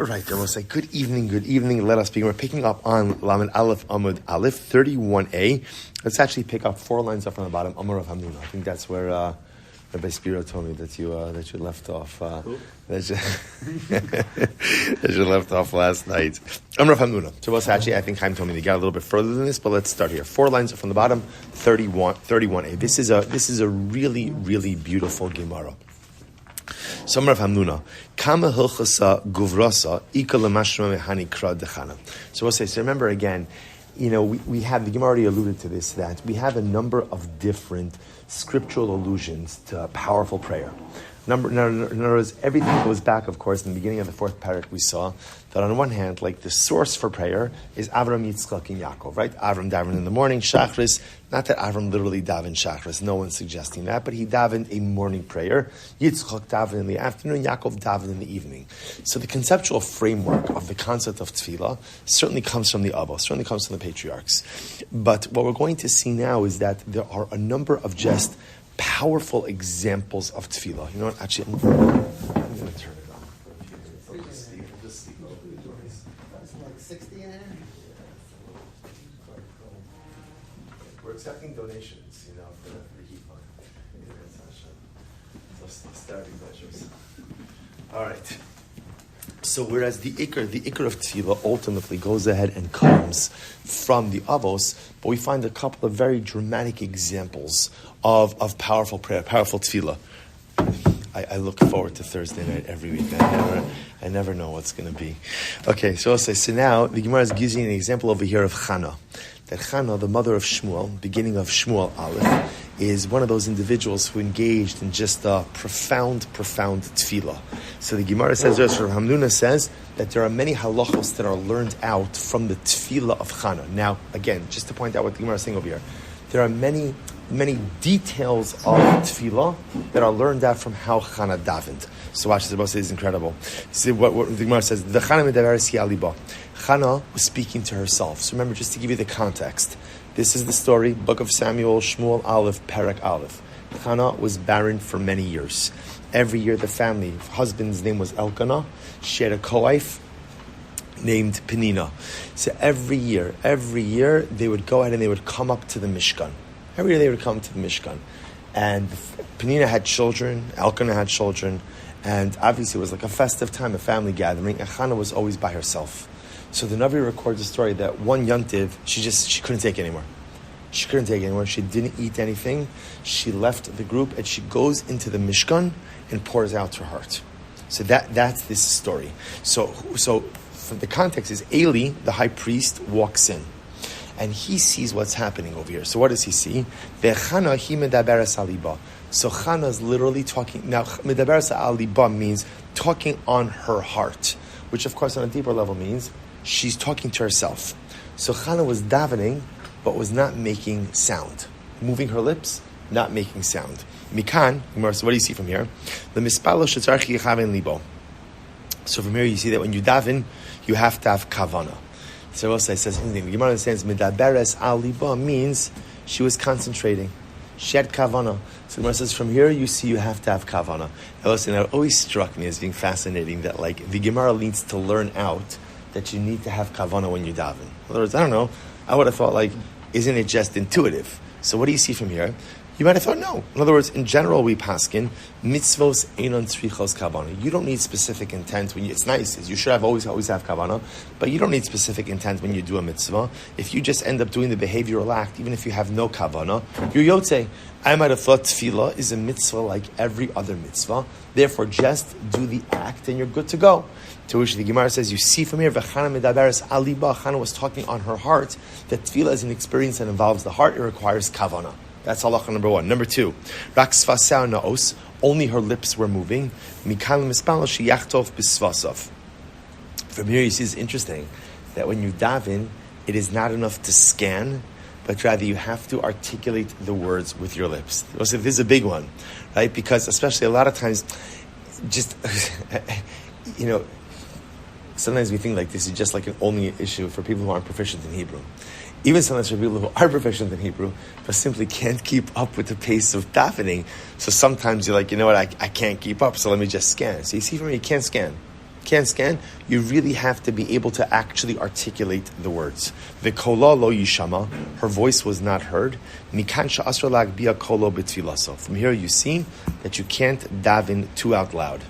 All right, then we'll say good evening. Let us begin. We're picking up on Lamed Aleph Amud Aleph 31a. Let's actually pick up 4 lines up from the bottom. Amar of Hamnuna. I think that's where Rabbi Spiro told me that you left off. That you left off last night. Amar of Hamnuna. So we'll say, actually, I think Chaim told me to get a little bit further than this, but let's start here. 4 lines up from the bottom. 31a. This is a really, really beautiful Gemara. Samar of Hamnuna, Kama Hilchasa Guvrasa Ika Lemashma Mehani Kra Dechana. So we'll say, so remember again, we have, the Gemara already alluded to this, that we have a number of different scriptural allusions to powerful prayer. In other words, everything goes back, of course, in the beginning of the 4th parak we saw that on one hand, like the source for prayer is Avram, Yitzchak, and Yaakov, right? Avram davened in the morning, Shachris. Not that Avram literally davened Shachris, no one's suggesting that, but he davened a morning prayer. Yitzchak davened in the afternoon, Yaakov davened in the evening. So the conceptual framework of the concept of tefillah certainly comes from the Avos, certainly comes from the patriarchs. But what we're going to see now is that there are a number of just powerful examples of tefillah. You know what? Actually, I'm going to turn it on for a few minutes. I'll just sleep over the doors. That's like 60 in there. We're accepting donations, for the heat fund. So starting measures. All right. So whereas the ikr of tefillah ultimately goes ahead and comes from the Avos, but we find a couple of very dramatic examples of powerful prayer, powerful tefillah. I look forward to Thursday night every week. I never know what's going to be. Okay, so I'll say, so now the Gemara is giving an example over here of Chana. That Chana, the mother of Shmuel, beginning of Shmuel Aleph, is one of those individuals who engaged in just a profound tefillah. So the Gemara says, Hamnuna says that there are many halachos that are learned out from the tefillah of Chana. Now, again, just to point out what the Gemara is saying over here, there are many details of tefillah that are learned out from how Chana davened. So watch this, this is incredible. See what the Gemara says, the Chana medaberes hi aliba. Chana was speaking to herself. So remember, just to give you the context, this is the story, Book of Samuel, Shmuel Aleph, Perek Aleph. Chana was barren for many years. Every year the family, husband's name was Elkanah, she had a co-wife named Penina. So every year, they would go ahead and they would come up to the Mishkan. Every year they would come to the Mishkan. And Penina had children, Elkanah had children, and obviously it was like a festive time, a family gathering, and Chana was always by herself. So the Navi records a story that one Yontiv, she couldn't take it anymore. She couldn't take it anymore. She didn't eat anything. She left the group and she goes into the Mishkan and pours out her heart. So that's this story. So from the context is Eli, the high priest, walks in. And he sees what's happening over here. So what does he see? Ve'chana hi medaberes aliba. So Chana is literally talking. Now, medaberes aliba means talking on her heart, which of course on a deeper level means she's talking to herself. So Chana was davening, but was not making sound. Moving her lips, not making sound. Mikan, so what do you see from here? The mispalo shetzarchi yechaven libo. So from here you see that when you daven, you have to have kavana. So also it says anything. The Gemara understands medaberes aliba means she was concentrating. She had kavana. So the Gemara says from here you see you have to have kavana. And listen, it always struck me as being fascinating that the Gemara needs to learn out that you need to have kavana when you daven. In other words, I don't know, I would have thought isn't it just intuitive? So what do you see from here? You might have thought no. In other words, in general, we paskin mitzvos einon tzrichos kavana. You don't need specific intent when it's nice. You should always have kavana, but you don't need specific intent when you do a mitzvah. If you just end up doing the behavioral act, even if you have no kavana, you're yotze. I might have thought tefillah is a mitzvah like every other mitzvah. Therefore, just do the act and you're good to go. To which the Gemara says, you see from here, V'chana medaberes aliba. Chana was talking on her heart that tefillah is an experience that involves the heart. It requires kavana. That's halacha number 1. Number 2, rak sfasau naos. Only her lips were moving. Mikan mispal sheyachtov bisvasav. From here, you see it's interesting that when you daven, it is not enough to scan, but rather you have to articulate the words with your lips. So this is a big one, right? Because especially a lot of times, just sometimes we think this is just an only issue for people who aren't proficient in Hebrew. Even sometimes for people who are proficient in Hebrew, but simply can't keep up with the pace of davening. So sometimes you're I can't keep up, so let me just scan. So you see from here, you can't scan. Can't scan. You really have to be able to actually articulate the words. V'kola lo yishama. Her voice was not heard. Mikan she'asr la'agbiya kolo b'tfilaso. From here you see that you can't daven too out loud.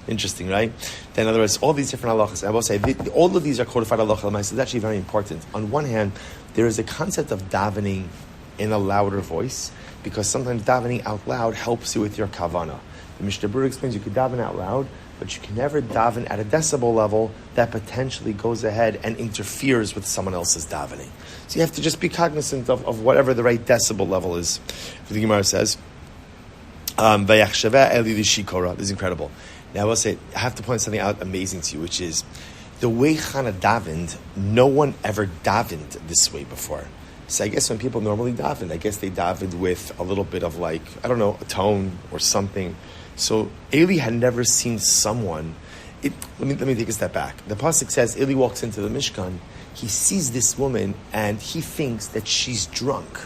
Interesting, right? Then, in other words, all these different halachas, I will say, all of these are codified halacha. It's actually very important. On one hand, there is a concept of davening in a louder voice, because sometimes davening out loud helps you with your kavana. The Mishnah Berurah explains you could daven out loud, but you can never daven at a decibel level that potentially goes ahead and interferes with someone else's davening. So you have to just be cognizant of whatever the right decibel level is. The Gemara says, this is incredible. Now I will say, I have to point something out amazing to you, which is the way Chana davened, no one ever davened this way before. So I guess when people normally daven, I guess they davened with a little bit of a tone or something. So Eli had never seen someone. Let me take a step back. The pasuk says Eli walks into the Mishkan. He sees this woman and he thinks that she's drunk.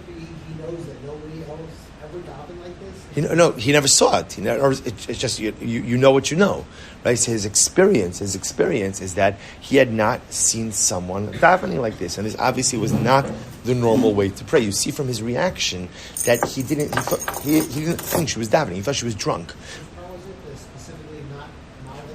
He knows that nobody else ever davened like this. No, he never saw it. It's just you know what you know, right? So his experience is that he had not seen someone davening like this, and this obviously was not the normal way to pray. You see from his reaction that he didn't think she was davening. He thought she was drunk. How is it specifically not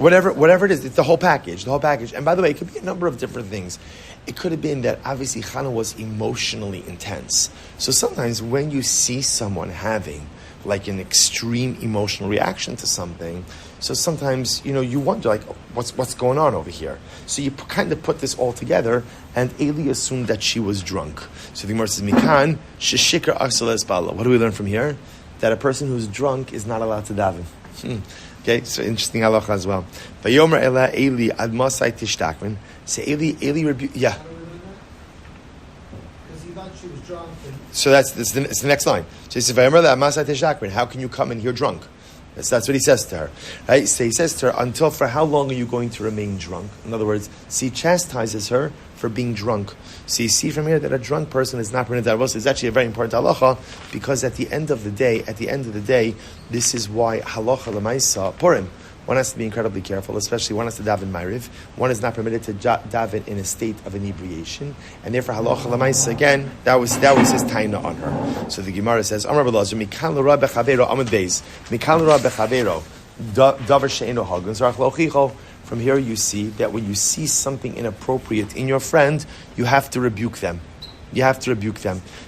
Whatever it is, it's the whole package. And by the way, it could be a number of different things. It could have been that obviously Chana was emotionally intense. So sometimes when you see someone having like an extreme emotional reaction to something, so sometimes, you wonder, like, what's going on over here? So you kind of put this all together, and Eli assumed that she was drunk. So the Gemara says, Mikan, sheshikar aksales bala. What do we learn from here? That a person who's drunk is not allowed to daven. Okay, so interesting halacha as well. Vayomer ela Eli ad masai tishtakmin. So Eli rebuked. Yeah. Because he thought she was drunk. So it's the next line. So he says, "Vayomer ela ad masai tishtakmin. How can you come in here drunk?" That's what he says to her. Right? So he says to her, "Until for how long are you going to remain drunk?" In other words, he chastises her for being drunk. So you see from here that a drunk person is not permitted to daven. It's actually a very important halacha, because at the end of the day, this is why halacha l'maisa Purim. One has to be incredibly careful, especially one has to daven Ma'ariv. One is not permitted to daven in a state of inebriation, and therefore halacha l'maisa again. That was his taina on her. So the Gemara says, "Amar B'Lazar Mikan l'ra bechavero Amud Beis Mikan l'ra bechavero davar she'eno hagun zarach lochicho." From here you see that when you see something inappropriate in your friend, you have to rebuke them.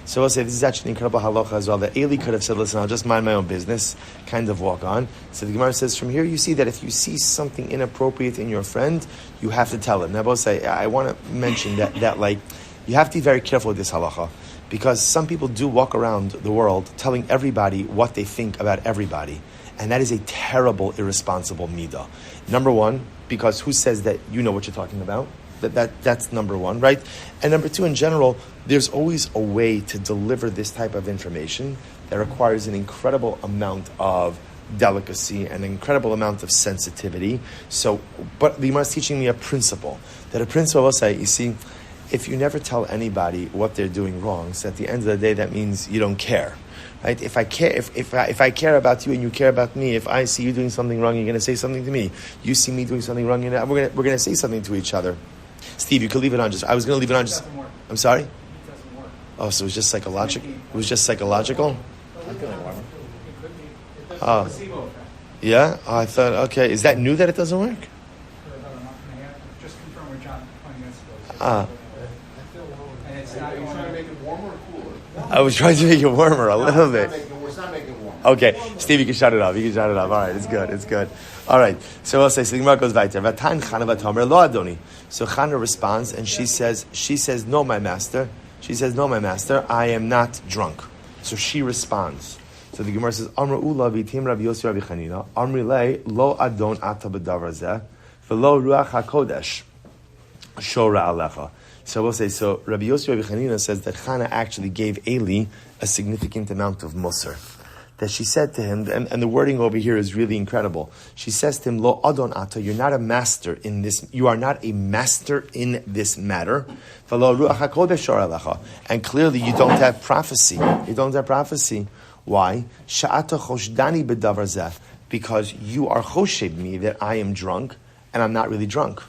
So I'll say this is actually an incredible halacha as well, that Eli could have said, "Listen, I'll just mind my own business," kind of walk on. So the Gemara says, from here you see that if you see something inappropriate in your friend, you have to tell him. Now, I want to mention that you have to be very careful with this halacha, because some people do walk around the world telling everybody what they think about everybody. And that is a terrible, irresponsible midah. Number one, because who says that you know what you're talking about? That's number one, right? And number two, in general, there's always a way to deliver this type of information that requires an incredible amount of delicacy and an incredible amount of sensitivity. So, but the Gemara is teaching me a principle. That a principle will say, you see, if you never tell anybody what they're doing wrong, so at the end of the day, that means you don't care. Right? If I care care about you and you care about me, if I see you doing something wrong, you're going to say something to me. You see me doing something wrong, we're going to say something to each other. Steve, you could leave it on. I was going to leave it on. I'm sorry. It doesn't work. Oh, so it was just psychological. It was just psychological. Oh, yeah. Oh, I thought. Okay, is that new that it doesn't work? Just confirm with John 20 minutes ago. Ah. And it's not. Are you trying to make it warmer or cooler? I was trying to make it warmer a little bit. It's not making warm. Okay, Steve, you can shut it off. All right, it's good. All right. So we'll say, so the Gemara goes weiter. Vatan Chana v'tomer lo Adoni. So Chana responds, and she says, no, my master. I am not drunk. So she responds. So the Gemara says, Amr Ula v'tim Rav Yossi Rav Chanina. Amri lei lo Adon ata b'davar zeh v'lo ruach hakodesh shora alecha. So we'll say, so Rabbi Yossi Rav Chanina says that Chana actually gave Eli a significant amount of musar. That she said to him, and the wording over here is really incredible. She says to him, Lo Adon Ata, you're not a master in this. You are not a master in this matter. And clearly, you don't have prophecy. Why? because you are choshed me that I am drunk, and I'm not really drunk.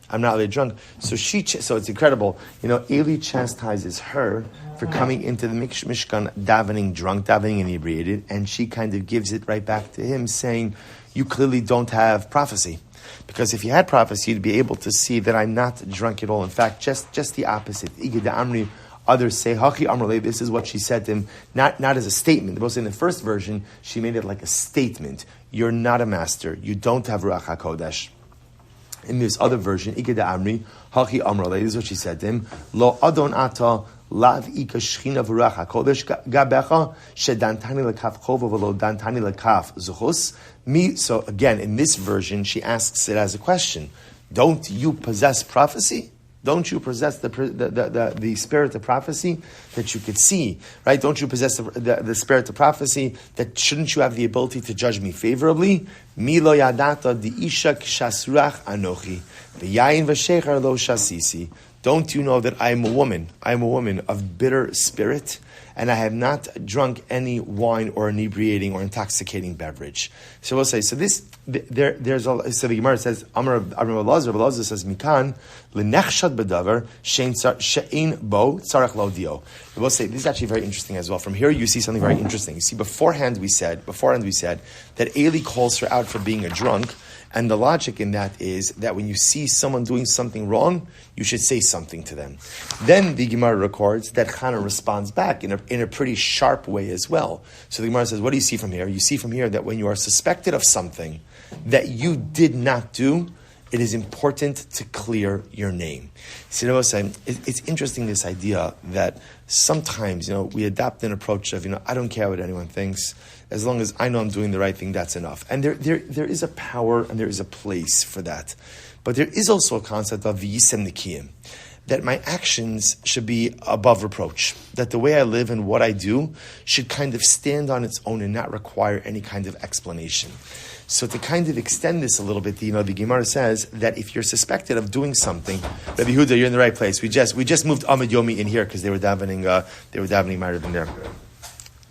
I'm not really drunk. So so it's incredible. Eli chastises her for coming into the Mishkan davening drunk, davening inebriated, and she kind of gives it right back to him, saying, you clearly don't have prophecy. Because if you had prophecy, you'd be able to see that I'm not drunk at all. In fact, just the opposite. Others say, Hachi Amrle, this is what she said to him, not as a statement. Both in the first version, she made it like a statement. You're not a master. You don't have Ruach HaKodesh. In this other version, Ikeda Amri, Hachi Amrle, this is what she said to him, Lo Adon Ata, Lav Ika Shechina Ruach HaKodesh Gabecha, Shedantani Lekaf Chova Velo Dantani Lekaf Zuchus. So again, in this version, she asks it as a question. Don't you possess prophecy? Don't you possess the spirit of prophecy that you could see, right? Don't you possess the spirit of prophecy that shouldn't you have the ability to judge me favorably? Mi lo yadata di isha kshasrach anochi v'yayin v'shecher lo shasisi. Don't you know that I am a woman? I am a woman of bitter spirit, and I have not drunk any wine or inebriating or intoxicating beverage. So we'll say, so the Gemara says, Amar Elazar says, Mikan, l'nechshad bedavar, she'ein bo, tzarech lo dio. We'll say, this is actually very interesting as well. From here you see something very interesting. You see, beforehand we said that Eli calls her out for being a drunk, and the logic in that is that when you see someone doing something wrong, you should say something to them. Then the Gemara records that Chana responds back in a pretty sharp way as well. So the Gemara says, what do you see from here? You see from here that when you are suspected of something that you did not do, it is important to clear your name. See what I was saying? It's interesting, this idea that sometimes, we adopt an approach of, I don't care what anyone thinks. As long as I know I'm doing the right thing, that's enough. And there is a power and there is a place for that. But there is also a concept of v'yisem nikiyim, that my actions should be above reproach. That the way I live and what I do should kind of stand on its own and not require any kind of explanation. So to kind of extend this a little bit, the Gemara says that if you're suspected of doing something, Rabbi Huda, you're in the right place. We just moved Amud Yomi in here because they were davening Ma'ariv in there.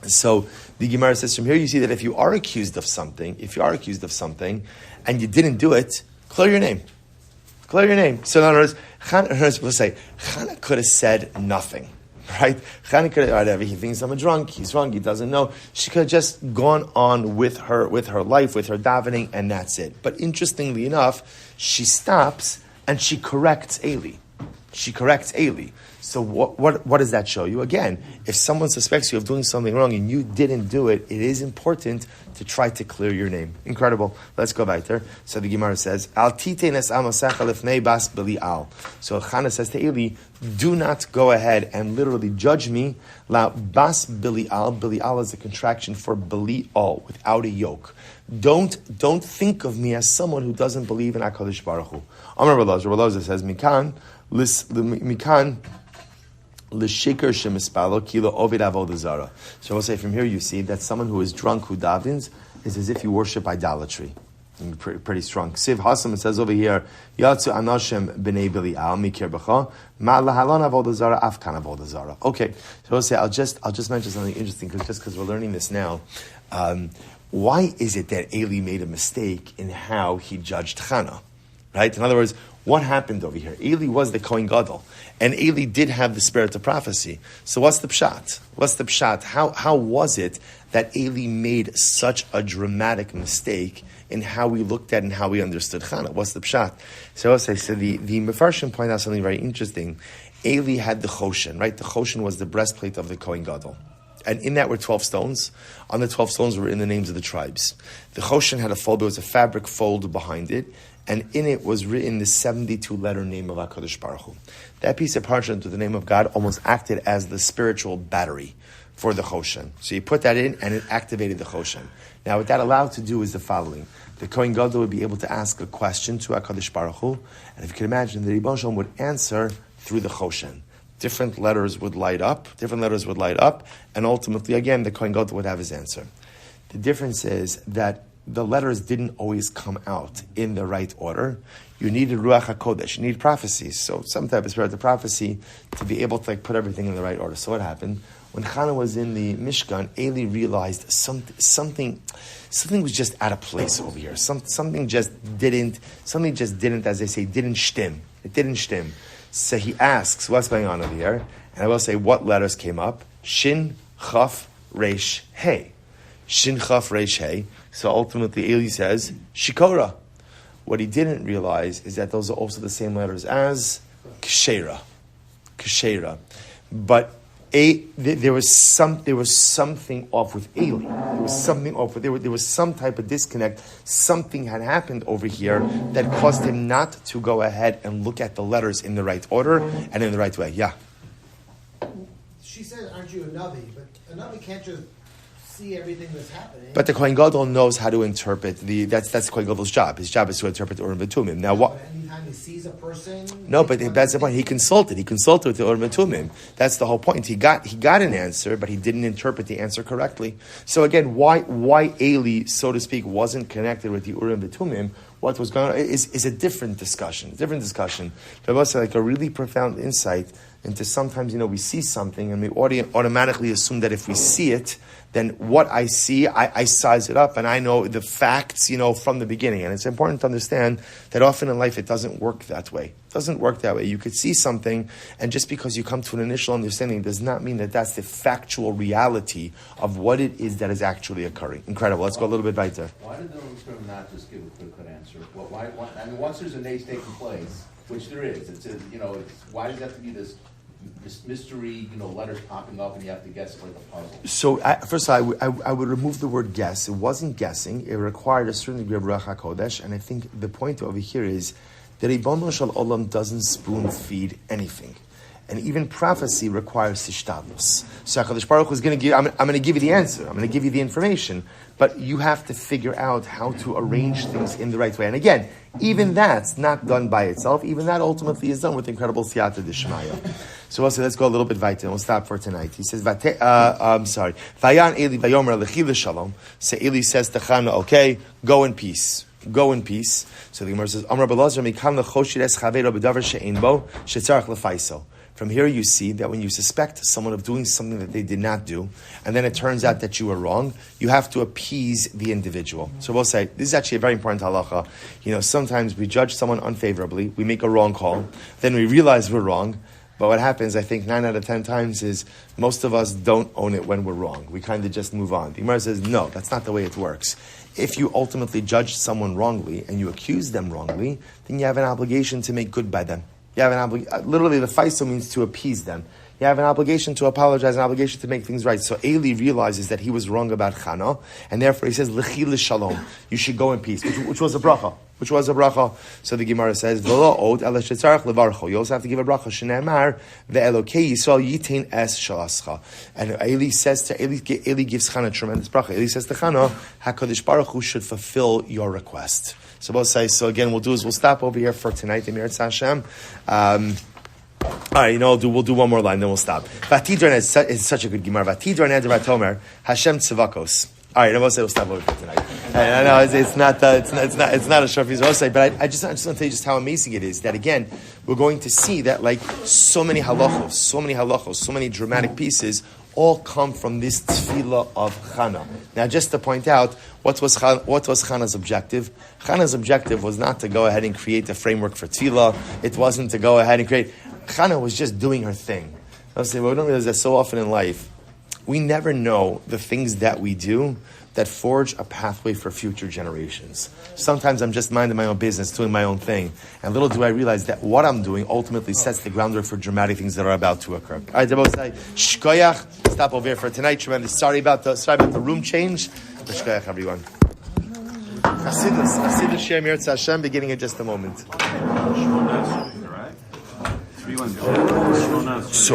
So the Gemara says from here you see that if you are accused of something, and you didn't do it, clear your name. Clear your name. So in other words, we'll say, Chana could have said nothing. Right? Chana could have, whatever, he thinks I'm a drunk, he's wrong, he doesn't know. She could have just gone on with her life, with her davening, and that's it. But interestingly enough, she stops and she corrects Eli. So what does that show you? Again, if someone suspects you of doing something wrong and you didn't do it, it is important to try to clear your name. Incredible. Let's go back there. So the Gemara says, Al titenes amasecha lefnei bas Belial. So Chana says to Eli, do not go ahead and literally judge me. La bas Belial. Belial is a contraction for Belial, without a yoke. Don't think of me as someone who doesn't believe in HaKadosh Baruch Hu. Amar Elazar says, Mikan l'shikar shemispalo kilo ovid avodah zara. So we'll say from here you see that someone who is drunk who davens is as if you worship idolatry. Pretty strong. Siv Hasam, it says over here, Yatsu anashem b'nei Belial mikir b'cha ma lahalon avodah zara afkan avodah zara. Okay, so we'll say I'll just mention something interesting because we're learning this now. Why is it that Eli made a mistake in how he judged Chana? Right? In other words, what happened over here? Eli was the Kohen Gadol, and Eli did have the spirit of prophecy. So what's the pshat? How was it that Eli made such a dramatic mistake in how we looked at and how we understood Chana? What's the pshat? So I'll say, the Mefarshim point out something very interesting. Eli had the Choshen, right? The Choshen was the breastplate of the Kohen Gadol. And in that were 12 stones. On the 12 stones were in the names of the tribes. The Choshen had a fold, there was a fabric fold behind it, and in it was written the 72-letter name of HaKadosh Baruch Hu. That piece of parchment with the name of God almost acted as the spiritual battery for the Choshen. So you put that in, and it activated the Choshen. Now what that allowed to do is the following. The Kohen Gadol would be able to ask a question to HaKadosh Baruch Hu, and if you can imagine, the Ribbon Shalom would answer through the Choshen. Different letters would light up, and ultimately, again, the Kohen Gadol would have his answer. The difference is that the letters didn't always come out in the right order. You needed Ruach HaKodesh, you needed prophecies, so some type of spirit of prophecy to be able to put everything in the right order. So what happened? When Chana was in the Mishkan, Eli realized something was just out of place over here. Something just didn't, as they say, didn't shtim. It didn't shtim. So he asks, what's going on over here? And I will say, what letters came up? Shin, Chaf, Reish, Hey. Shin, Chaf, Reish, Hey. So ultimately, Eli says, Shikora. What he didn't realize is that those are also the same letters as Kshera. But there was something off with Eli. There was some type of disconnect. Something had happened over here that caused him not to go ahead and look at the letters in the right order and in the right way. Yeah. She said, aren't you a Navi? But a Navi can't just see everything that's happening. But the Kohen Gadol knows how to interpret that's the Kohen Gadol's job. His job is to interpret the Urim V'Tumim. Now what? But anytime he sees a person. No, but that's the point. He consulted with the Urim V'Tumim. That's the whole point. He got an answer, but he didn't interpret the answer correctly. So again, why Eli, so to speak, wasn't connected with the Urim V'Tumim? What was going on is a different discussion. But also like a really profound insight into sometimes, we see something and we automatically assume that if we see it, then what I see, I size it up and I know the facts, from the beginning. And it's important to understand that often in life it doesn't work that way. You could see something, and just because you come to an initial understanding does not mean that that's the factual reality of what it is that is actually occurring. Incredible. Let's go a little bit weiter. Why did the Urim not just give a quick answer? Why, I mean, once there's a nate taking place, which there is, why does it have to be this mystery, letters popping up and you have to guess like a puzzle? So, first of all, I would remove the word guess. It wasn't guessing. It required a certain degree of Ruach HaKodesh. And I think the point over here is that Ribono Shel Olam doesn't spoon feed anything. And even prophecy requires tishtadlus. So HaKadosh Baruch Hu is going to give, I'm going to give you the answer. I'm going to give you the information. But you have to figure out how to arrange things in the right way. And again, even that's not done by itself. Even that ultimately is done with incredible siyata d'shmaya. So also, let's go a little bit weiter and we'll stop for tonight. He says, Vayan Eli vayomer lechi l'shalom. So Eli says to Chana, okay, go in peace. So the Gemara says, Amar Belazar mikam lechoshir es chaveiro b'davar she'ein bo shetzarach lefaiso. From here you see that when you suspect someone of doing something that they did not do, and then it turns out that you were wrong, you have to appease the individual. So we'll say, this is actually a very important halacha. Sometimes we judge someone unfavorably, we make a wrong call, then we realize we're wrong, but what happens, I think 9 out of 10 times is most of us don't own it when we're wrong. We kind of just move on. The Gemara says, no, that's not the way it works. If you ultimately judge someone wrongly and you accuse them wrongly, then you have an obligation to make good by them. You have an obligation. Literally, the faiso means to appease them. You have an obligation to apologize, an obligation to make things right. So Eli realizes that he was wrong about Chana, and therefore he says, L'chi l'shalom. You should go in peace, which was a bracha. So the Gemara says, V'lo od ele shetzarach levarcho. You also have to give a bracha. Shneimar ve'elokei Yisrael yitain es shalascha. And Eli gives Chana a tremendous bracha. Eli says to Chana, HaKadosh Baruch Hu should fulfill your request. So both say, so again, we'll stop over here for tonight, Emir Hashem. All right, we'll do one more line, then we'll stop. Vatidran is such a good Gemara. Vatidran ed Vatomer Hashem tzavakos. All right, I will say we'll stop over here tonight. I know it's not a short piece. I'll say, but I just want to tell you just how amazing it is that again we're going to see that like so many halachos, so many dramatic pieces all come from this tefillah of Chana. Now, just to point out, what was Chana's objective? Chana's objective was not to go ahead and create a framework for tefillah. It wasn't to go ahead and create. Chana was just doing her thing. I'll say, we don't realize that so often in life, we never know the things that we do that forge a pathway for future generations. Sometimes I'm just minding my own business, doing my own thing, and little do I realize that what I'm doing ultimately sets the groundwork for dramatic things that are about to occur. All right, Debo say, Shkoyach, stop over here for tonight. Tremendous. Sorry about the room change. But Shkoyach, everyone. Hasidus Shem Yirtz Hashem, beginning in just a moment. So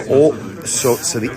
the